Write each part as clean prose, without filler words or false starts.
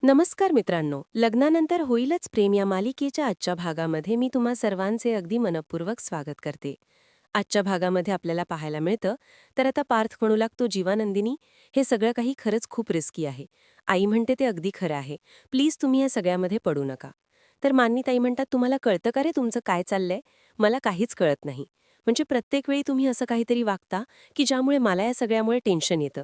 नमस्कार मित्रांनो, लग्नानंतर होईलच प्रेम या मालिकेच्या आजच्या भागामध्ये मी तुम्हा सर्वांचे अगदी मनपूर्वक स्वागत करते. आजच्या भागामध्ये आपल्याला पाहायला मिळतं तर आता पार्थ म्हणू लागतो, जीवानंदिनी, हे सगळं काही खरंच खूप रिस्की आहे. आई म्हणते ते अगदी खरं आहे, प्लीज तुम्ही या सगळ्यामध्ये पडू नका. तर मान्यताई म्हणतात, तुम्हाला कळतं का रे तुमचं काय चाललंय? मला काहीच कळत नाही. म्हणजे प्रत्येक वेळी तुम्ही असं काहीतरी वागता की ज्यामुळे मला या सगळ्यामुळे टेन्शन येतं.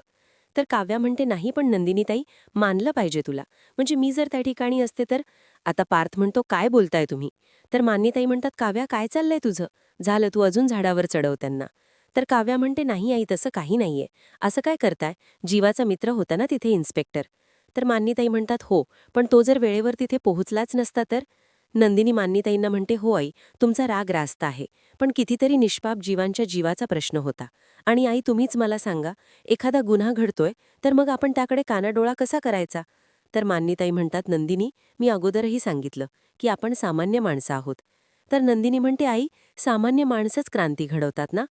तर काव्या म्हणते, नाही पण नंदिनीताई, मानलं पाहिजे तुला. म्हणजे मी जर त्या ठिकाणी असते तर. आता पार्थ म्हणतो, काय बोलताय तुम्ही? तर मान्यताई म्हणतात, काव्या काय चाललंय तुझं? झालं, तू अजून झाडावर चढव त्यांना. तर काव्या म्हणते, नाही आई, तसं काही नाहीये. असं काय करताय? जीवाचा मित्र होता ना तिथे, इन्स्पेक्टर. तर मान्यताई म्हणतात, हो, पण तो जर वेळेवर तिथे पोहोचलाच नसता तर. नंदिनी मान्यताईंना म्हणते, हो आई, तुमचा राग रास्त आहे, पण कितीतरी निष्पाप जीवांच्या जीवाचा प्रश्न होता. आणि आई, तुम्हीच मला सांगा, एखादा गुन्हा घडतोय तर मग आपण त्याकडे कानाडोळा कसा करायचा? तर मान्यताई म्हणतात, नंदिनी, मी अगोदरही सांगितलं की आपण सामान्य माणसं आहोत. तर नंदिनी म्हणते, आई, सामान्य माणसंच क्रांती घडवतात ना?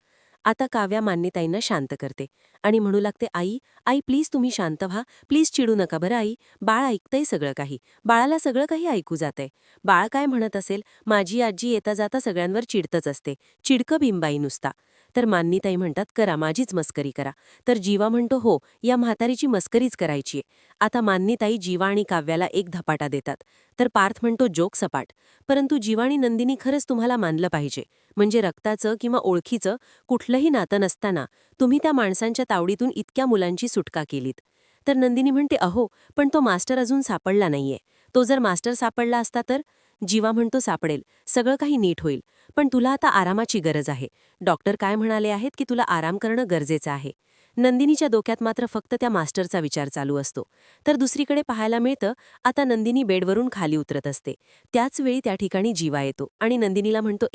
आता काव्या मान्यताईंना शांत करते आणि म्हणू लागते, आई, आई, प्लीज तुम्ही शांत व्हा, प्लीज चिडू नका बरं आई. बाळ ऐकतंय सगळं काही, बाळाला सगळं काही ऐकू जातंय. बाळ काय म्हणत असेल, माझी आजी येता जाता सगळ्यांवर चिडतच असते, चिडकं बिंबाई नुसता. तर मान्यताई म्हणतात, करा, माझीच मस्करी करा. तर जीवा म्हणतो, हो, या म्हातारीची मस्करीच करायचीय. आता मान्यताई जीवा आणि काव्याला एक धपाटा देतात. तर पार्थ म्हणतो, जोक सपाट. परंतु जीवा आणि नंदिनी, खरंच तुम्हाला मानलं पाहिजे. म्हणजे रक्ताचं किंवा ओळखीचं कुठलंही नातं नसताना तुम्ही त्या माणसांच्या तावडीतून इतक्या मुलांची सुटका केलीत. तर नंदिनी म्हणते, अहो, पण तो मास्टर अजून सापडला नाहीये. तो जर मास्टर सापडला असता तर. जीवा म्हणतो, सापडेल, सगळं काही नीट होईल. पण तुला आता आरामाची गरज आहे. डॉक्टर काय म्हणाले आहेत की तुला आराम करणं गरजेचं आहे. नंदिनीच्या डोक्यात मात्र फक्त त्या मास्टरचा विचार चालू असतो. तर दुसरीकडे पाहायला मिळतं, आता नंदिनी बेडवरून खाली उतरत असते. त्याच वेळी त्या ठिकाणी जीवा येतो आणि नंदिनीला म्हणतो,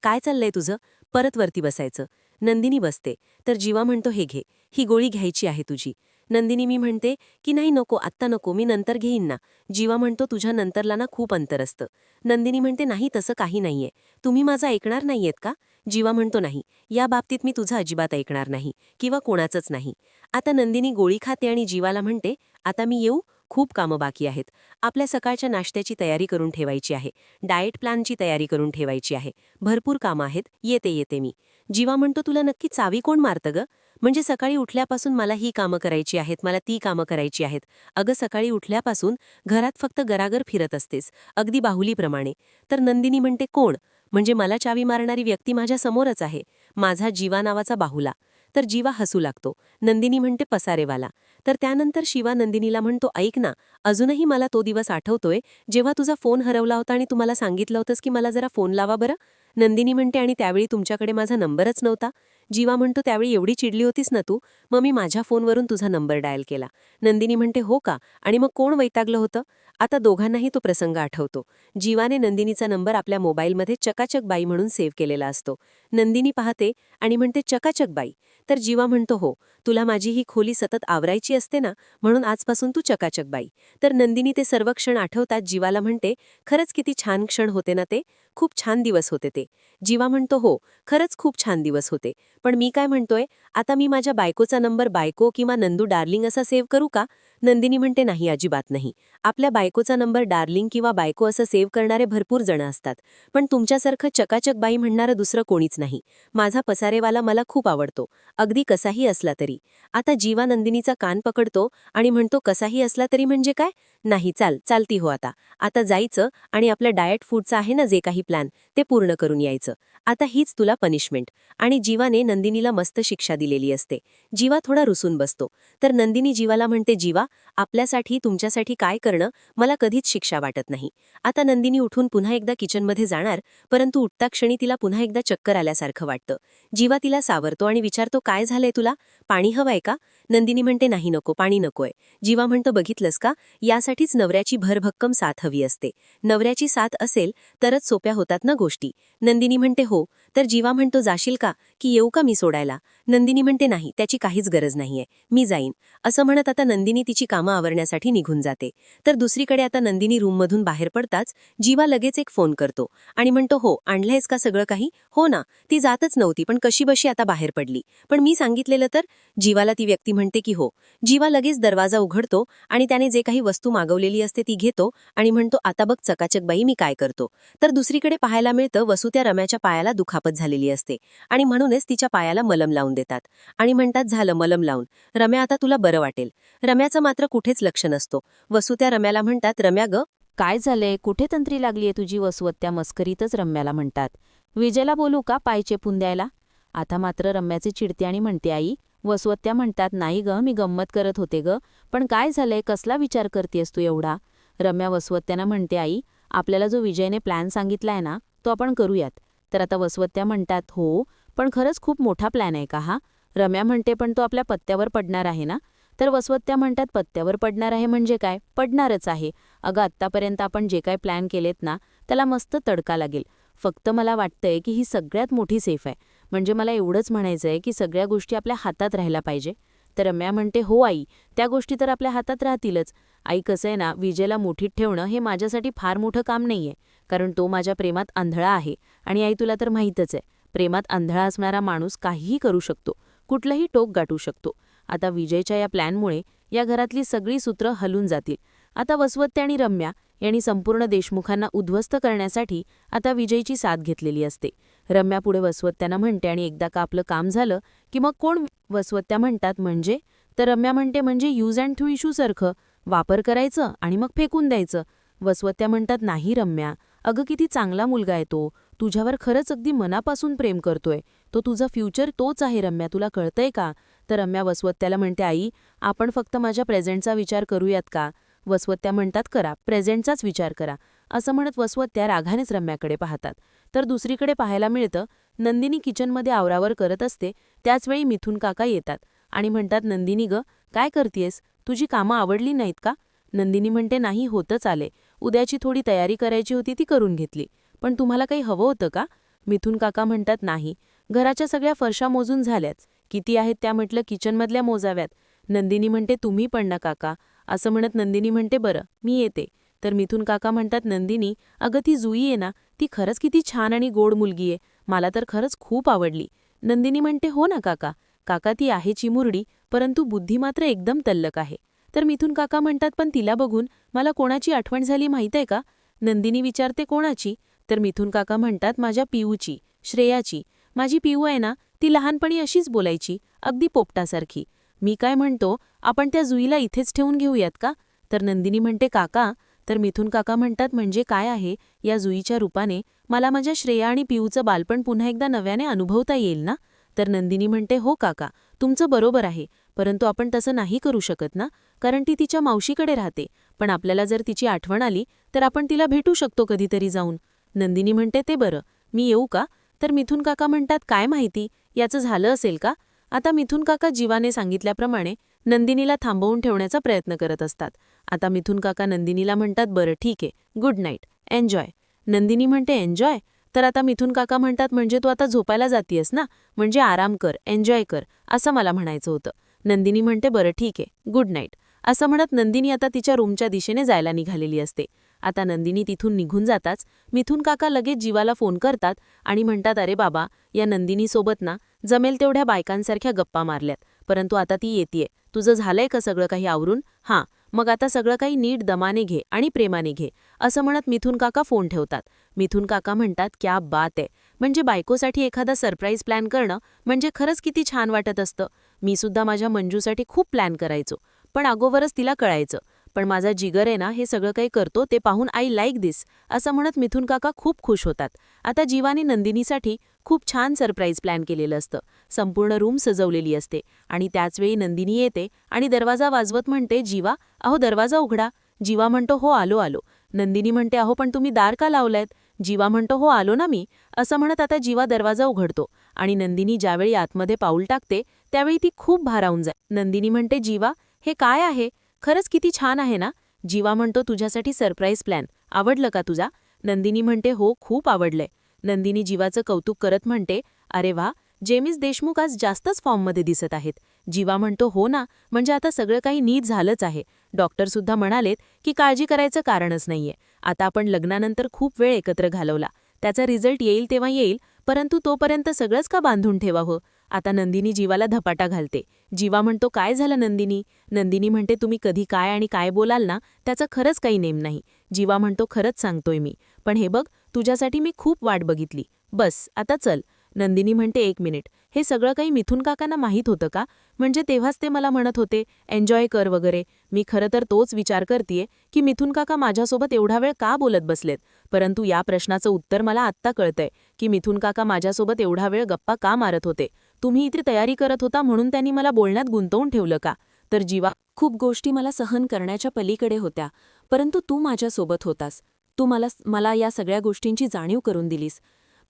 काय चाललंय तुझं? परत वरती बसायचं. नंदिनी बसते. तर जीवा म्हणतो, हे घे, ही गोळी घ्यायची आहे तुझी. नंदिनी मी म्हणते की नाही, नको, आत्ता नको, मी नंतर घेईन ना. जीवा म्हणतो, तुझ्या नंतरला ना खूप अंतर असतं. नंदिनी म्हणते, नाही, तसं काही नाहीये. तुम्ही माझं ऐकणार नाहीयेत का? जीवा म्हणतो, नाही, या बाबतीत मी तुझं अजिबात ऐकणार नाही किंवा कोणाचंच नाही. आता नंदिनी गोळी खाते आणि जीवाला म्हणते, आता मी येऊ, खूप कामं बाकी आहेत. आपल्या सकाळच्या नाश्त्याची तयारी करून ठेवायची आहे, डाएट प्लॅनची तयारी करून ठेवायची आहे, भरपूर कामं आहेत, येते मी. जीवा म्हणतो, तुला नक्की चावी कोण मारतं ग? म्हणजे सकाळी उठल्यापासून मला ही कामं करायची आहेत, मला ती कामं करायची आहेत. अगं, सकाळी उठल्यापासून घरात फक्त गरागर फिरत असतेस, अगदी बाहुलीप्रमाणे. तर नंदिनी म्हणते, कोण? म्हणजे मला चावी मारणारी व्यक्ती माझ्या समोरच आहे, माझा जीवा नावाचा बाहुला. तर जीवा हसू लागतो. नंदिनी म्हणते, पसारेवाला. तर त्यानंतर शिवा नंदिनीला म्हणतो, ऐक ना, अजूनही मला तो दिवस आठवतोय जेव्हा तुझा फोन हरवला होता आणि तुम्हाला सांगितलं होतंस की मला जरा फोन लावा बरं. नंदिनी म्हणते, आणि त्यावेळी तुमच्याकडे माझा नंबरच नव्हता. जीवा म्हणतो, त्यावेळी एवढी चिडली होतीस ना तू, मग मी माझ्या फोनवरून तुझा नंबर डायल केला. नंदिनी म्हणते, हो का? आणि मग कोण वैतागलं होतं? आता दोघांनाही तो प्रसंग आठवतो. जीवाने नंदिनीचा नंबर आपल्या मोबाईलमध्ये चकाचक बाई म्हणून सेव्ह केलेला असतो. नंदिनी पाहते आणि म्हणते, चकाचक बाई. तर जीवा म्हणतो, हो, तुला माझी ही खोली सतत आवरायची असते ना, म्हणून आजपासून तू चकाचक बाई. तर नंदिनी ते सर्व क्षण आठवतात जीवाला म्हणते, खरंच किती छान क्षण होते ना ते, खूप छान दिवस होते ते. जीवा म्हणतो, हो, खरंच खूप छान दिवस होते. पण मी काय म्हणतोय, आता मी माझ्या बायकोचा नंबर बायको किंवा नंदू डार्लिंग असा सेव्ह करू का? नंदिनी म्हणते, नाही, अजिबात नाही. आपल्या बायकोचा नंबर डार्लिंग किंवा बायको असं सेव्ह करणारे भरपूर जण असतात, पण तुमच्यासारखं चकाचक बाई म्हणणारं दुसरं कोणीच नाही. माझा पसारेवाला मला खूप आवडतो, अगदी कसाही असला तरी. आता जीवा नंदिनीचा कान पकडतो आणि म्हणतो, कसाही असला तरी म्हणजे काय? नाही, चालती हो आता. आता जायचं आणि आपलं डाएट फूडचं आहे ना जे काही प्लॅन, ते पूर्ण करून यायचं. आता हीच तुला पनिशमेंट. आणि जीवाने नंदिनीला मस्त शिक्षा दिलेली असते. जीवा थोडा रुसून बसतो. तर नंदिनी जीवाला म्हणते, जीवा, आपल्यासाठी, तुमच्यासाठी काय करणं मला कधीच शिक्षा वाटत नाही. आता नंदिनी उठून पुन्हा एकदा किचनमध्ये जाणार, परंतु उठता क्षणी तिला पुन्हा एकदा चक्कर आल्यासारखं वाटतं. जीवा तिला सावरतो आणि विचारतो, काय झालंय तुला? पाणी हवंय का? नंदिनी म्हणते, नाही, नको, पाणी नकोय. जीवा म्हणतो, बघितलंस का, यासाठीच नवऱ्याची भरभक्कम साथ हवी असते. नवऱ्याची साथ असेल तरच सोप्या होतात ना गोष्टी. नंदिनी म्हणते, हो. तर जीवा म्हणतो, जाशील का, की येऊ का मी सोडायला? नंदिनी म्हणते, नाही, त्याची काहीच गरज नाहीये, मी जाईन. असं म्हणत आता नंदिनी तिच्या तिची कामं आवरण्यासाठी निघून जाते. तर दुसरीकडे आता नंदिनी रूममधून बाहेर पडताच जीवा लगेच एक फोन करतो आणि म्हणतो, हो आणलंयस का सगळं काही? हो ना. ती जातच नव्हती पण कशीबशी आता बाहेर पडली. पण मी सांगितलेलं तर? जीवाला ती व्यक्ती म्हणते की हो. जीवा लगेच दरवाजा उघडतो आणि त्याने जे काही वस्तू मागवलेली असते ती घेतो आणि म्हणतो, आता बघ चकाचक बाई मी काय करतो. तर दुसरीकडे पाहायला मिळतं वसू त्या रम्याच्या पायाला दुखापत झालेली असते आणि म्हणूनच तिच्या पायाला मलम लावून देतात आणि म्हणतात, झालं मलम लावून, रम्या आता तुला बरं वाटेल. रम्याचं मात्र कुठेच लक्ष नसतो. वसू त्या रम्याला म्हणतात, रम्या ग, काय झालंय, कुठे तंत्री लागलीये तुझी? वसवत्त्या मस्करीतच रम्याला म्हणतात. विजयला बोलू का पाय चेपून द्यायला? आता मात्र रम्याचे चिडते आणि म्हणते, आई. वसवत्त्या म्हणतात, नाही ग, मी गंमत करत होते ग. पण काय झालंय, कसला विचार करतेस तू एवढा? रम्या वसवत्त्यांना म्हणते, आई, आपल्याला जो विजयने प्लॅन सांगितलाय ना, तो आपण करूयात. तर आता वसवत्त्या म्हणतात, हो, पण खरंच खूप मोठा प्लॅन आहे का हा? रम्या म्हणते, पण तो आपल्या पत्त्यावर पडणार आहे ना? तर वसवत्त्या म्हणतात, पत्त्यावर पडणार आहे म्हणजे काय? पडणारच आहे. अगं, आत्तापर्यंत आपण जे काय प्लॅन केलेत ना, त्याला मस्त तडका लागेल. फक्त मला वाटतंय की ही सगळ्यात मोठी सेफ आहे. म्हणजे मला एवढंच म्हणायचंय की सगळ्या गोष्टी आपल्या हातात राहायला पाहिजे. तर रम्या म्हणते, हो आई, त्या गोष्टी तर आपल्या हातात राहतीलच. आई, कसं आहे ना, विजयला मुठीत ठेवणं हे माझ्यासाठी फार मोठं काम नाहीये, कारण तो माझ्या प्रेमात आंधळा आहे. आणि आई, तुला तर माहीतच आहे, प्रेमात आंधळा असणारा माणूस काहीही करू शकतो, कुठलंही टोक गाठू शकतो. आता विजयच्या या प्लॅनमुळे या घरातली सगळी सूत्र हलून जातील. आता वसवत्ते आणि रम्या यांनी संपूर्ण देशमुखांना उद्ध्वस्त करण्यासाठी आता विजयची साथ घेतलेली असते. रम्या पुढे वसवत्त्यांना म्हणते, आणि एकदा का आपलं काम झालं की मग कोण? वसवत्त्या म्हणतात, म्हणजे? तर रम्या म्हणते, म्हणजे यूज अँड थ्रू इश्यूसारखं, वापर करायचं आणि मग फेकून द्यायचं. वसवत्त्या म्हणतात, नाही रम्या, अगं किती चांगला मुलगा आहे तो, तुझ्यावर खरंच अगदी मनापासून प्रेम करतोय, तो तुझा फ्युचर तोच आहे रम्या, तुला कळतंय का? तर रम्या वसवत्त्याला म्हणते, आई, आपण फक्त माझ्या प्रेझेंटचा विचार करूयात का? वसवत्त्या म्हणतात, करा, प्रेझेंटचाच विचार करा. असं म्हणत वसवत्त्या रागानेच रम्याकडे पाहतात. तर दुसरीकडे पाहायला मिळतं, नंदिनी किचनमध्ये आवरावर करत असते. त्याचवेळी मिथून काका येतात आणि म्हणतात, नंदिनी ग, काय करतेयस? तुझी कामं आवडली नाहीत का? नंदिनी म्हणते, नाही, होतच आले, उद्याची थोडी तयारी करायची होती ती करून घेतली. पण तुम्हाला काही हवं होतं का? मिथून काका म्हणतात, नाही, घराच्या सगळ्या फरशा मोजून झाल्याच, किती आहेत त्या म्हटलं किचनमधल्या मोजाव्यात. नंदिनी म्हणते, तुम्ही पण ना काका. असं म्हणत नंदिनी म्हणते, बरं, मी येते. तर मिथून काका म्हणतात, नंदिनी, अगं ती जुई आहे ना, ती खरंच किती छान आणि गोड मुलगी आहे, मला तर खरंच खूप आवडली. नंदिनी म्हणते, हो ना काका. काका, ती आहे चिमुरडी, परंतु बुद्धी मात्र एकदम तल्लक आहे. तर मिथून काका म्हणतात, पण तिला बघून मला कोणाची आठवण झाली माहीत आहे का? नंदिनी विचारते, कोणाची? तर मिथून काका म्हणतात, माझ्या पिऊची, श्रेयाची. माझी पिऊ आहे ना, ती लहानपणी अशीच बोलायची, अगदी पोपटासारखी. मी काय म्हणतो, आपण त्या जुईला इथेच ठेवून घेऊयात का? तर नंदिनी म्हणते, काका. तर मिथून काका म्हणतात, म्हणजे काय आहे, या जुईच्या रूपाने मला माझ्या श्रेया आणि पिऊचं बालपण पुन्हा एकदा नव्याने अनुभवता येईल ना? तर नंदिनी म्हणते, हो काका, तुमचं बरोबर आहे, परंतु आपण तसं नाही करू शकत ना, कारण ती तिच्या मावशीकडे राहते. पण आपल्याला जर तिची आठवण आली तर आपण तिला भेटू शकतो कधीतरी जाऊन. नंदिनी म्हणते, ते बरं, मी येऊ का? तर मिथून काका म्हणतात, काय माहिती, याचं झालं असेल का? आता मिथून काका जीवाने सांगितल्याप्रमाणे नंदिनीला थांबवून ठेवण्याचा प्रयत्न करत असतात. आता मिथून काका नंदिनीला म्हणतात, बरं ठीक आहे, गुड नाईट, एन्जॉय. नंदिनी म्हणते, एन्जॉय? तर आता मिथून काका म्हणतात, म्हणजे तू आता झोपायला जातीयस ना, म्हणजे आराम कर, एन्जॉय कर, असं मला म्हणायचं होतं. नंदिनी म्हणते, बरं ठीक आहे, गुड नाईट. असं म्हणत नंदिनी आता तिच्या रूमच्या दिशेने जायला निघालेली असते. आता नंदिनी तिथून निघून जाताच मिथून काका लगेच जीवाला फोन करतात आणि म्हणतात, अरे बाबा, या नंदिनीसोबत ना जमेल तेवढ्या बायकांसारख्या गप्पा मारल्यात, परंतु आता ती येतेय, तुझं झालंय का सगळं काही आवरून? हां, मग आता सगळं काही नीट दमाने घे आणि प्रेमाने घे. असं म्हणत मिथून काका फोन ठेवतात. मिथून काका म्हणतात, क्या बात आहे, म्हणजे बायकोसाठी एखादा सरप्राईज प्लॅन करणं म्हणजे खरंच किती छान वाटत असतं. मी सुद्धा माझ्या मंजूसाठी खूप प्लॅन करायचो, पण अगोदरच तिला कळायचं. पण माझा जिगर आहे ना, हे सगळं काही करतो ते पाहून आय लाईक दिस. असं म्हणत मिथून काका खूप खुश होतात. आता जीवाने नंदिनीसाठी खूप छान सरप्राईज प्लॅन केलेलं असतं. संपूर्ण रूम सजवलेली असते आणि त्याचवेळी नंदिनी येते आणि दरवाजा वाजवत म्हणते, जीवा, अहो दरवाजा उघडा. जीवा म्हणतो, हो आलो आलो. नंदिनी म्हणते, अहो पण तुम्ही दार का लावलायत? जीवा म्हणतो, हो आलो ना मी. असं म्हणत आता जीवा दरवाजा उघडतो आणि नंदिनी ज्यावेळी आतमध्ये पाऊल टाकते त्यावेळी ती खूप भारावून जाते. नंदिनी म्हणते, जीवा, हे काय आहे? खरंच किती छान आहे ना? जीवा म्हणतो, तुझ्यासाठी सरप्राईज प्लॅन, आवडलं का तुझा? नंदिनी म्हणते, हो खूप आवडलंय. नंदिनी जीवाचं कौतुक करत म्हणते, अरे वा, जेमिस देशमुख आज जास्तच फॉर्ममध्ये दिसत आहेत. जीवा म्हणतो हो ना, म्हणजे आता सगळं काही नीट झालंच आहे. डॉक्टरसुद्धा म्हणालेत की काळजी करायचं कारणच नाहीये. आता आपण लग्नानंतर खूप वेळ एकत्र घालवला. त्याचा रिझल्ट येईल तेव्हा येईल, परंतु तोपर्यंत सगळंच का बांधून ठेवावं? आता नंदिनी जीवाला धपाटा घालते. जीवा म्हणतो काय झालं नंदिनी? नंदिनी म्हणते तुम्ही कधी काय आणि काय बोलाल ना, त्याचं खरंच काही नेम नाही. जीवा म्हणतो खरंच सांगतोय मी. पण हे बघ, तुझ्यासाठी मी खूप वाट बघितली. बस आता चल. नंदिनी म्हणते 1 मिनिट, हे सगळं काही मिथुन काकांना माहीत होतं का? म्हणजे तेव्हाच ते मला म्हणत होते एन्जॉय कर वगैरे. मी खरं तर तोच विचार करतीये की मिथुन काका माझ्यासोबत एवढा वेळ का बोलत बसलेत. परंतु या प्रश्नाचं उत्तर मला आत्ता कळतंय की मिथुन काका माझ्यासोबत एवढा वेळ गप्पा का मारत होते. तुम्ही इथे तयारी करत होता म्हणून त्यांनी मला बोलण्यात गुंतवून ठेवलं का? तर जीवा खूप गोष्टी मला सहन करण्याच्या पलीकडे होत्या, परंतु तू माझ्यासोबत होतास. तू मला या सगळ्या गोष्टींची जाणीव करून दिलीस.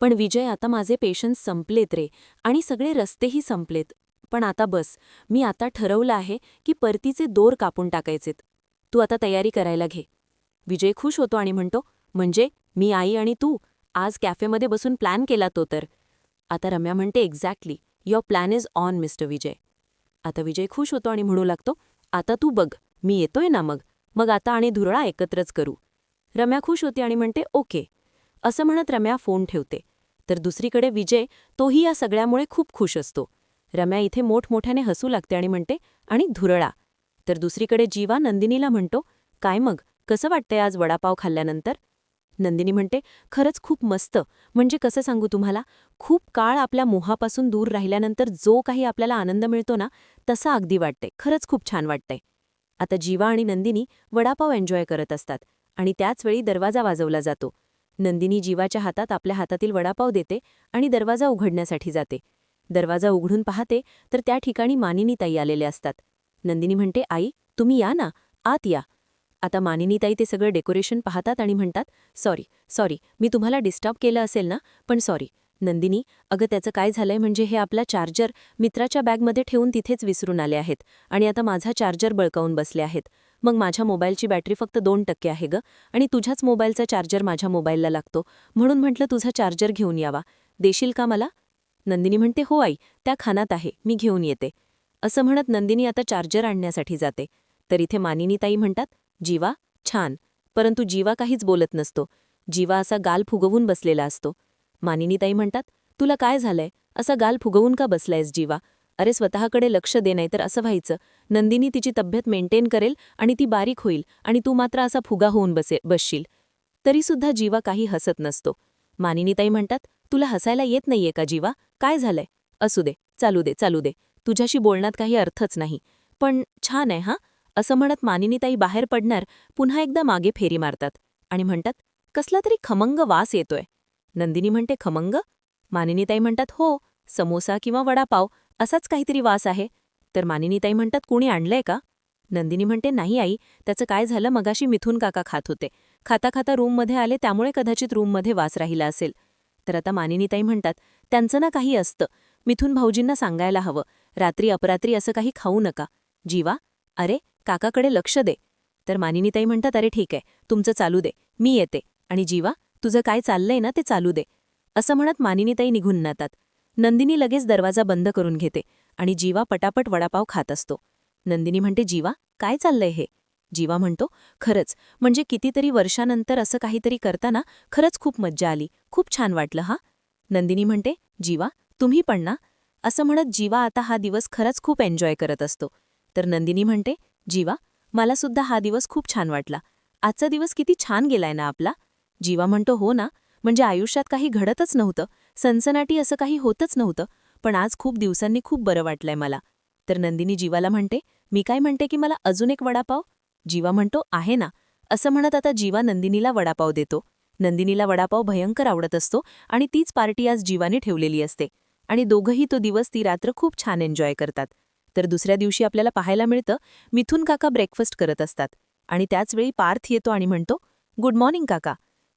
पण विजय, आता माझे पेशन्स संपलेत रे, आणि सगळे रस्तेही संपलेत. पण आता बस, मी आता ठरवलं आहे की परतीचे दोर कापून टाकायचेत. तू आता तयारी करायला घे. विजय खुश होतो आणि म्हणतो, म्हणजे मी, आई आणि तू आज कॅफेमध्ये बसून प्लॅन केला तो तर. आता रम्या म्हणते, exactly, your plan is on mister Vijay. आता विजय खुश होतो आणि म्हणू लागतो, आता तू बघ, मी येतोय ना मग मग आता आणि धुरळा एकत्रच करू. रम्या खुश होती आणि म्हणते ओके. असं म्हणत रम्या फोन ठेवते. तर दुसरीकडे विजय, तोही या सगळ्यामुळे खूप खुश असतो. रम्या इथे मोठमोठ्याने हसू लागते आणि म्हणते, आणि धुरळा. तर दुसरीकडे जीवा नंदिनीला म्हणतो, काय मग, कसं वाटतंय आज वडापाव खाल्ल्यानंतर? नंदिनी म्हणते, खरंच खूप मस्त. म्हणजे कसं सांगू तुम्हाला, खूप काळ आपल्या मोहापासून दूर राहिल्यानंतर जो काही आपल्याला आनंद मिळतो ना, तसा अगदी वाटते. खरंच खूप छान वाटतंय. आता जीवा आणि नंदिनी वडापाव एन्जॉय करत असतात आणि त्याचवेळी दरवाजा वाजवला जातो. नंदिनी जीवाच्या हातात आपल्या हातातील वडापाव देते आणि दरवाजा उघडण्यासाठी जाते. दरवाजा उघडून पाहते तर त्या ठिकाणी मानिनीताई आलेले असतात. नंदिनी म्हणते, आई, तुम्ही या ना, आत या. आता मानिनीताई ते सगळं डेकोरेशन पाहतात आणि म्हणतात, सॉरी, मी तुम्हाला डिस्टर्ब केलं असेल ना, पण सॉरी. नंदिनी, अगं त्याचं काय झालंय म्हणजे हे आपला चार्जर मित्राच्या बॅगमध्ये ठेवून तिथेच विसरून आले आहेत आणि आता माझा चार्जर बळकावून बसले आहेत. मग माझ्या मोबाईलची बॅटरी फक्त 2% आहे गं, आणि तुझ्याच मोबाईलचा चार्जर माझ्या मोबाईलला लागतो, म्हणून म्हटलं तुझा चार्जर घेऊन यावा. देशील का मला? नंदिनी म्हणते, हो आई, त्या खानात आहे, मी घेऊन येते. असं म्हणत नंदिनी आता चार्जर आणण्यासाठी जाते. तर इथे मानिनीताई म्हणतात, जीवा, छान. परंतु जीवा काहीच बोलत नसतो. जीवा असा गाल फुगवून बसलेला असतो. मानिनीताई म्हणतात, तुला काय झालंय, असा गाल फुगवून का बसलायस जीवा? अरे स्वतःकडे लक्ष दे, नाही तर असं व्हायचं, नंदिनी तिची तब्येत मेंटेन करेल आणि ती बारीक होईल आणि तू मात्र असा फुगा होऊन बसशील. तरीसुद्धा जीवा काही हसत नसतो. मानिनीताई म्हणतात, तुला हसायला येत नाहीये का जीवा? काय झालंय? असू दे, चालू दे. तुझ्याशी बोलण्यात काही अर्थच नाही. पण छान आहे हां. असं म्हणत मानिनीताई बाहेर पडणार, पुन्हा एकदा मागे फेरी मारतात आणि म्हणतात, कसला तरी खमंग वास येतोय. नंदिनी म्हणते, खमंग? मानिनीताई म्हणतात, हो, समोसा किंवा वडापाव असाच काहीतरी वास आहे. तर मानिनीताई म्हणतात, कुणी आणलंय का? नंदिनी म्हणते, नाही आई, त्याचं काय झालं, मगाशी मिथुन काका खात होते. खाता खाता रूममध्ये आले, त्यामुळे कदाचित रूममध्ये वास राहिला असेल. तर आता मानिनीताई म्हणतात, त्यांचं ना काही असतं. मिथुन भाऊजींना सांगायला हवं, रात्री अपरात्री असं काही खाऊ नका. जीवा, अरे काकाकडे लक्ष दे. तर मानिनीताई म्हणतात, अरे ठीक आहे, तुमचं चालू दे, मी येते. आणि जीवा, तुझं काय चाललंय ना ते चालू दे. असं म्हणत मानिनीताई निघून जातात. नंदिनी लगेच दरवाजा बंद करून घेते आणि जीवा पटापट वडापाव खात असतो. नंदिनी म्हणते, जीवा, काय चाललंय हे? जीवा म्हणतो, खरंच, म्हणजे कितीतरी वर्षानंतर असं काहीतरी करताना खरंच खूप मज्जा आली, खूप छान वाटलं हा. नंदिनी म्हणते, जीवा, तुम्ही पण ना? असं म्हणत जीवा आता हा दिवस खरंच खूप एन्जॉय करत असतो. तर नंदिनी म्हणते, जीवा, मला सुद्धा हा दिवस खूप छान वाटला. आजचा दिवस किती छान गेलाय ना आपला? जीवा म्हणतो, हो ना, म्हणजे आयुष्यात काही घडतच नव्हतं, सनसनाटी असं काही होतच नव्हतं, पण आज खूप दिवसांनी खूप बरं वाटलंय मला. तर नंदिनी जीवाला म्हणते, मी काय म्हणते की मला अजून एक वडापाव? जीवा म्हणतो, आहे ना. असं म्हणत आता जीवा नंदिनीला वडापाव देतो. नंदिनीला वडापाव भयंकर आवडत असतो आणि तीच पार्टी आज जीवाने ठेवलेली असते. आणि दोघंही तो दिवस ती रात्र खूप छान एन्जॉय करतात. तर दुसऱ्या दिवशी आपल्याला पाहायला मिळतं, मिथुन काका ब्रेकफास्ट करत असतात आणि त्याचवेळी पार्थ येतो आणि म्हणतो, गुड मॉर्निंग काका.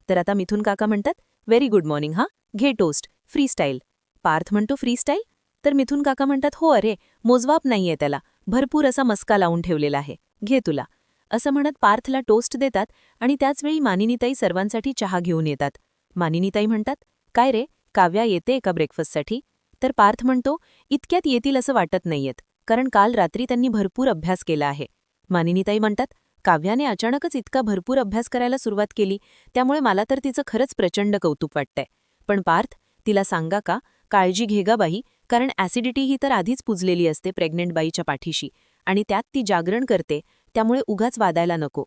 तर आता मिथुन काका म्हणतात, व्हेरी गुड मॉर्निंग हां, घे टोस्ट, फ्रीस्टाईल. पार्थ म्हणतो, फ्रीस्टाईल? तर मिथुन काका म्हणतात, हो अरे, मोजवाप नाहीये त्याला, भरपूर असा मस्का लावून ठेवलेला आहे, घे तुला. असं म्हणत पार्थला टोस्ट देतात आणि त्याचवेळी मानिनीताई सर्वांसाठी चहा घेऊन येतात. मानिनीताई म्हणतात, काय रे, काव्या येते का ब्रेकफास्टसाठी? तर पार्थ म्हणतो, इतक्यात येतील असं वाटत नाहीयेत, कारण काल रात्री त्यांनी भरपूर अभ्यास केला आहे. मानिनीताई म्हणतात, काव्याने अचानकच इतका भरपूर अभ्यास करायला सुरुवात केली, त्यामुळे मला तर तिचं खरंच प्रचंड कौतुक वाटतंय. पण पार्थ, तिला सांगा का, काळजी घे गा बाई, कारण ॲसिडिटी ही तर आधीच पुजलेली असते प्रेग्नंट बाईच्या पाठीशी, आणि त्यात ती जागरण करते, त्यामुळे उगाच वादायला नको.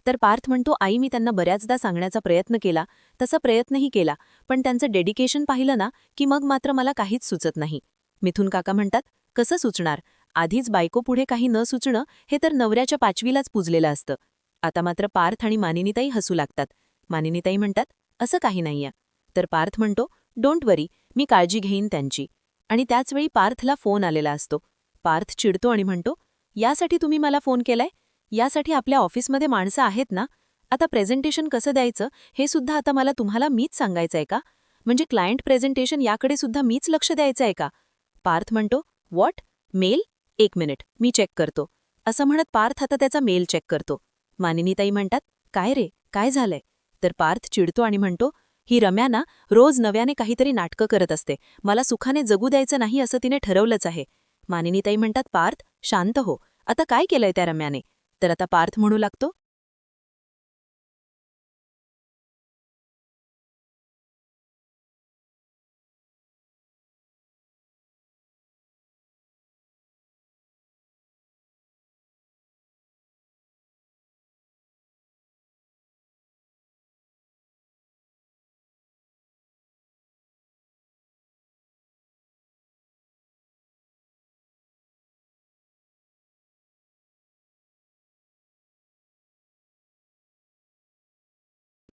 तर पार्थ म्हणतो, आई मी त्यांना बऱ्याचदा सांगण्याचा प्रयत्न केला, तसा प्रयत्नही केला, पण त्यांचं डेडिकेशन पाहिलं ना की मग मात्र मला काहीच सुचत नाही. मिथुन काका म्हणतात, कसं सुचणार, आधीच बायको पुढे काही न सुचणं हे तर नवऱ्याच्या पाचवीलाच पुजलेलं असतं. आता मात्र पार्थ आणि मानिनीताई हसू लागतात. मानिनीताई म्हणतात, असं काही नाहीये. तर पार्थ म्हणतो, डोंट वरी, मी काळजी घेईन त्यांची. आणि त्याचवेळी पार्थला फोन आलेला असतो. पार्थ चिडतो आणि म्हणतो, यासाठी तुम्ही मला फोन केलाय? यासाठी आपल्या ऑफिसमध्ये माणसं आहेत ना? आता प्रेझेंटेशन कसं द्यायचं हे सुद्धा आता मला तुम्हाला मीच सांगायचं आहे का? म्हणजे क्लायंट प्रेझेंटेशन याकडे सुद्धा मीच लक्ष द्यायचं आहे का? पार्थ म्हणतो, व्हॉट? मेल? एक मिनिट, मी चेक करतो. असं म्हणत पार्थ आता त्याचा मेल चेक करतो. मानिनीताई म्हणतात, काय रे, काय झालंय? तर पार्थ चिडतो आणि म्हणतो, ही रम्या ना रोज नव्याने काहीतरी नाटकं करत असते, मला सुखाने जगू द्यायचं नाही असं तिने ठरवलंच आहे. मानिनीताई म्हणतात, पार्थ शांत हो, आता काय केलंय त्या रम्याने? तर आता पार्थ म्हणू लागतो,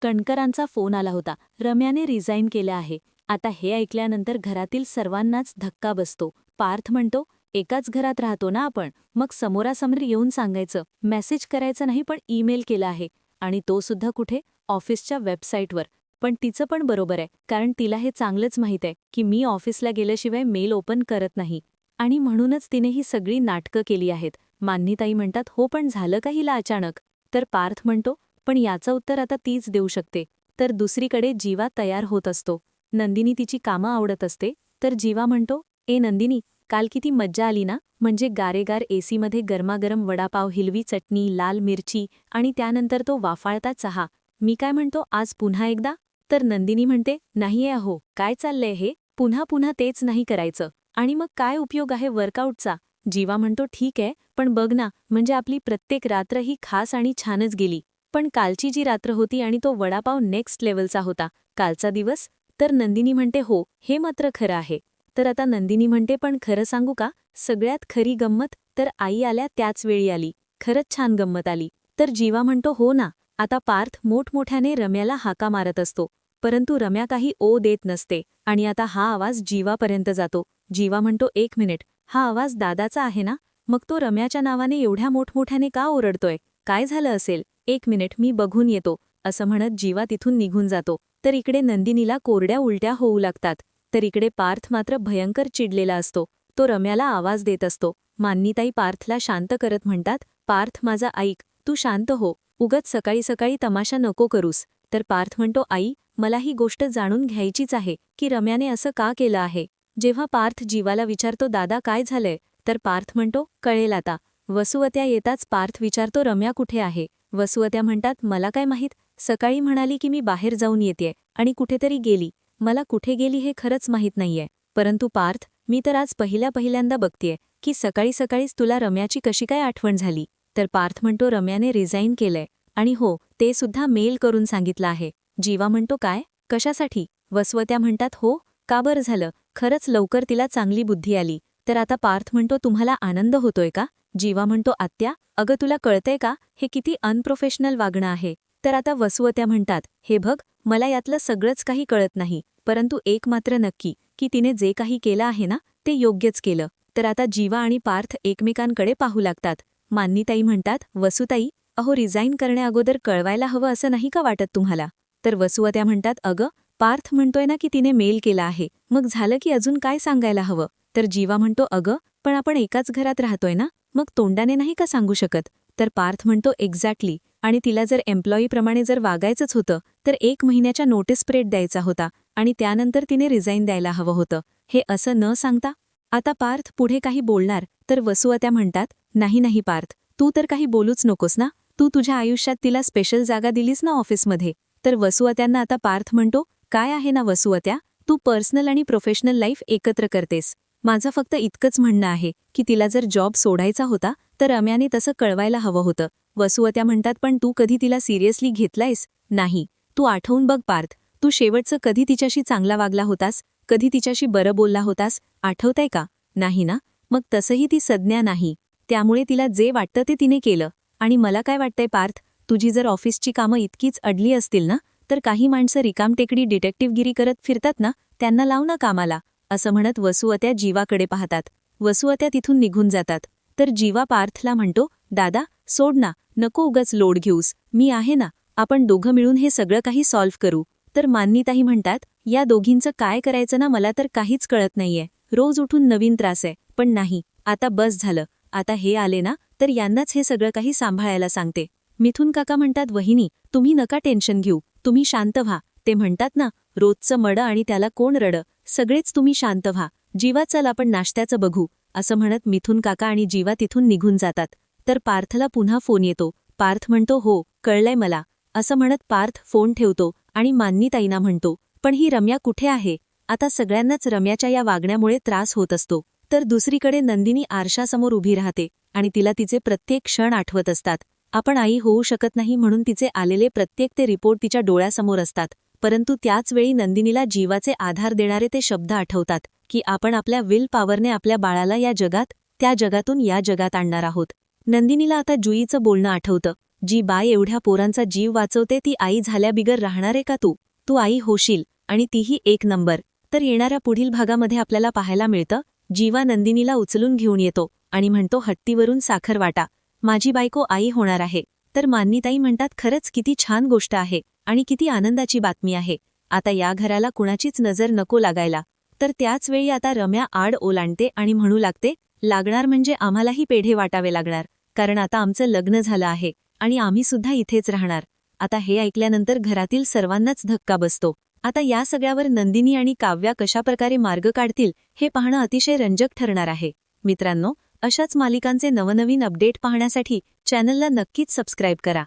कणकरांचा फोन आला होता. रम्याने रिझाईन केलं आहे. आता हे ऐकल्यानंतर घरातील सर्वांनाच धक्का बसतो. पार्थ म्हणतो, एकाच घरात राहतो ना आपण, मग समोरासमोर येऊन सांगायचं. मेसेज करायचं नाही, पण ईमेल केला आहे. आणि तो सुद्धा कुठे? ऑफिसच्या वेबसाईटवर. पण तिचं पण बरोबर आहे, कारण तिला हे चांगलंच माहीत आहे की मी ऑफिसला गेल्याशिवाय मेल ओपन करत नाही. आणि म्हणूनच तिने ही सगळी नाटकं केली आहेत. मान्यताई म्हणतात, हो पण झालं का हिला अचानक? तर पार्थ म्हणतो, पण याचं उत्तर आता तीच देऊ शकते. तर दुसरीकडे जीवा तयार होत असतो. नंदिनी तिची कामं आवडत असते. तर जीवा म्हणतो, ए नंदिनी, काल किती मज्जा आली ना, म्हणजे गारेगार एसीमध्ये गरमागरम वडापाव, हिरवी चटणी, लाल मिरची आणि त्यानंतर तो वाफाळता चहा. मी काय म्हणतो, आज पुन्हा एकदा? तर नंदिनी म्हणते, नाहीये अहो, काय चाललंय हे, पुन्हा पुन्हा तेच नाही करायचं. आणि मग काय उपयोग आहे वर्कआउटचा? जीवा म्हणतो, ठीक आहे, पण बघ ना, म्हणजे आपली प्रत्येक रात्र ही खास आणि छानच गेली. पण कालची जी रात्र होती आणि तो वडापाव नेक्स्ट लेवलचा होता, कालचा दिवस? तर नंदिनी म्हणते, हो, हे मात्र खरं आहे. तर आता नंदिनी म्हणते, पण खरं सांगू का, सगळ्यात खरी गंमत तर आई आल्या त्याच वेळी आली. खरंच छान गंमत आली. तर जीवा म्हणतो, हो ना. आता पार्थ मोठमोठ्याने रम्याला हाका मारत असतो, परंतु रम्या काही ओ देत नसते. आणि आता हा आवाज जीवापर्यंत जातो. जीवा म्हणतो, एक मिनिट, हा आवाज दादाचा आहे ना? मग तो रम्याच्या नावाने एवढ्या मोठमोठ्याने का ओरडतोय? काय झालं असेल? एक मिनिट, मी बघून येतो, असं म्हणत जीवा तिथून निघून जातो. तर इकडे नंदिनीला कोरड्या उलट्या होऊ लागतात. तर इकडे पार्थ मात्र भयंकर चिडलेला असतो. तो रम्याला आवाज देत असतो. मान्यताई पार्थला शांत करत म्हणतात, पार्थ माझा ऐक, तू शांत हो, उगत सकाळी सकाळी तमाशा नको करूस. तर पार्थ म्हणतो, आई, मला ही गोष्ट जाणून घ्यायचीच आहे की रम्याने असं का केलं आहे. जेव्हा पार्थ जीवाला विचारतो, दादा काय झालंय? तर पार्थ म्हणतो, कळेल आता. वसुवत्या येताच पार्थ विचारतो, रम्या कुठे आहे? वसुवत्या म्हणतात, मला काय माहीत, सकाळी म्हणाली की मी बाहेर जाऊन येतेय आणि कुठेतरी गेली. मला कुठे गेली हे खरंच माहीत नाहीये. परंतु पार्थ, मी तर आज पहिल्यांदा बघतेय की सकाळी सकाळीच तुला रम्याची कशी काय आठवण झाली. तर पार्थ म्हणतो, रम्याने रिझाईन केलंय. आणि हो, ते सुद्धा मेल करून सांगितलं आहे. जीवा म्हणतो, काय, कशासाठी? वसुवत्या म्हणतात, हो, का बरं झालं, खरंच लवकर तिला चांगली बुद्धी आली. तर आता पार्थ म्हणतो, तुम्हाला आनंद होतोय का? जीवा म्हणतो, आत्या, अगं तुला कळतंय का, हे किती अनप्रोफेशनल वागणं आहे. तर आता वसुवत्या म्हणतात, हे बघ, मला यातलं सगळंच काही कळत नाही, परंतु एक मात्र नक्की की तिने जे काही केलं आहे ना, ते योग्यच केलं. तर आता जीवा आणि पार्थ एकमेकांकडे पाहू लागतात. मान्यताई म्हणतात, वसुताई, अहो रिझाईन करण्याअगोदर कळवायला हवं असं नाही का वाटत तुम्हाला? तर वसुवत्या म्हणतात, अगं, पार्थ म्हणतोय ना की तिने मेल केला आहे, मग झालं की अजून काय सांगायला हवं? तर जीवा म्हणतो, अगं, पण आपण एकाच घरात राहतोय ना, मग तोंडाने नाही का सांगू शकत? तर पार्थ म्हणतो एक्झॅक्टली, आणि तिला जर एम्प्लॉईप्रमाणे जर वागायचंच होतं तर 1 महिन्याच्या नोटीस पिरियड द्यायचा होता आणि त्यानंतर तिने रिझाईन द्यायला हवं होतं. हे असं न सांगता आता पार्थ पुढे काही बोलणार तर वसुआत्या म्हणतात, नाही नाही पार्थ, तू तर काही बोलूच नकोस ना, तू तुझ्या आयुष्यात तिला स्पेशल जागा दिलीस ना ऑफिसमध्ये. तर वसुआत्यांना आता पार्थ म्हणतो, काय आहे ना वसुआत्या, तू पर्सनल आणि प्रोफेशनल लाईफ एकत्र करतेस. माझं फक्त इतकंच म्हणणं आहे की तिला जर जॉब सोडायचा होता तर रम्याने तसं कळवायला हवं होतं. वसुआत्या म्हणतात, पण तू कधी तिला सिरियसली घेतलायस? नाही. तू आठवून बघ पार्थ, तू शेवटचं कधी तिच्याशी चांगला वागला होतास? कधी तिच्याशी बरं बोलला होतास? आठवतंय का? नाही ना? मग तसंही ती संज्ञा नाही. त्यामुळे तिला जे वाटतं ते तिने केलं. आणि मला काय वाटतंय पार्थ, तुझी जर ऑफिसची कामं इतकीच अडली असतील ना, तर काही माणसं रिकामटेकडी डिटेक्टिव्हगिरी करत फिरतात ना, त्यांना लाव ना कामाला. असं म्हणत वसुआत्या जीवाकडे पाहतात. वसुआत्या तिथून निघून जातात. तर जीवा पार्थला म्हणतो, दादा सोड ना, नको उगाच लोड घेऊस, मी आहे ना, आपण दोघं मिळून हे सगळं काही सॉल्व्ह करू. तर मान्यताही म्हणतात, या दोघींचं काय करायचं ना मला तर काहीच कळत नाहीये. रोज उठून नवीन त्रास आहे. पण नाही, आता बस झालं. आता हे आले ना तर यांनाच हे सगळं काही सांभाळायला सांगते. मिथुन काका म्हणतात, वहिनी तुम्ही नका टेन्शन घेऊ, तुम्ही शांत व्हा. ते म्हणतात ना, रोजचं मडं आणि त्याला कोण रडं, सगळेच तुम्ही शांत व्हा. जीवा चल आपण नाश्त्याचं बघू. असं म्हणत मिथुन काका आणि जीवा तिथून निघून जातात. तर पार्थला पुन्हा फोन येतो. पार्थ म्हणतो, हो कळलंय मला. असं म्हणत पार्थ फोन ठेवतो आणि मान्यताईंना म्हणतो, पण ही रम्या कुठे आहे? आता सगळ्यांनाच रम्याच्या या वागण्यामुळे त्रास होत असतो. तर दुसरीकडे नंदिनी आरशासमोर उभी राहते आणि तिला तिचे प्रत्येक क्षण आठवत असतात. आपण आई होऊ शकत नाही म्हणून तिचे आलेले प्रत्येक ते रिपोर्ट तिच्या डोळ्यासमोर असतात. परंतु त्याच वेळी नंदिनीला जीवाचे आधार देणारे ते शब्द आठवतात की आपण आपल्या विल पॉवरने आपल्या बाळाला या जगात, त्या जगातून या जगात आणणार आहोत. नंदिनीला आता जुईचं बोलणं आठवतं, जी बाय एवढ्या पोरांचा जीव वाचवते ती आई झाल्याबिगर राहणार आहे का तू? तू आई होशील आणि तीही 1 नंबर. तर येणाऱ्या पुढील भागामध्ये आपल्याला पाहायला मिळतं, जीवा नंदिनीला उचलून घेऊन येतो आणि म्हणतो, हत्तीवरून साखर वाटा, माझी बायको आई होणार आहे. तर मान्यताई म्हणतात, खरंच किती छान गोष्ट आहे आणि किती आनंदाची बातमी आहे. आता या घराला कुणाचीच नजर नको लागायला. तर त्याच वेळी आता रम्या आड ओलांडते आणि म्हणू लागते, लागणार म्हणजे आम्हालाही पेढे वाटावे लागणार, कारण आता आमचं लग्न झालं आहे आणि आम्ही सुद्धा इथेच राहणार. आता हे ऐकल्यानंतर घरातील सर्वांनाच धक्का बसतो. आता या सगळ्यावर नंदिनी आणि काव्या कशाप्रकारे मार्ग काढतील हे पाहणं अतिशय रंजक ठरणार आहे. मित्रांनो, अशाच मालिकांचे नवनवीन अपडेट पाहण्यासाठी चॅनलला नक्कीच सबस्क्राईब करा.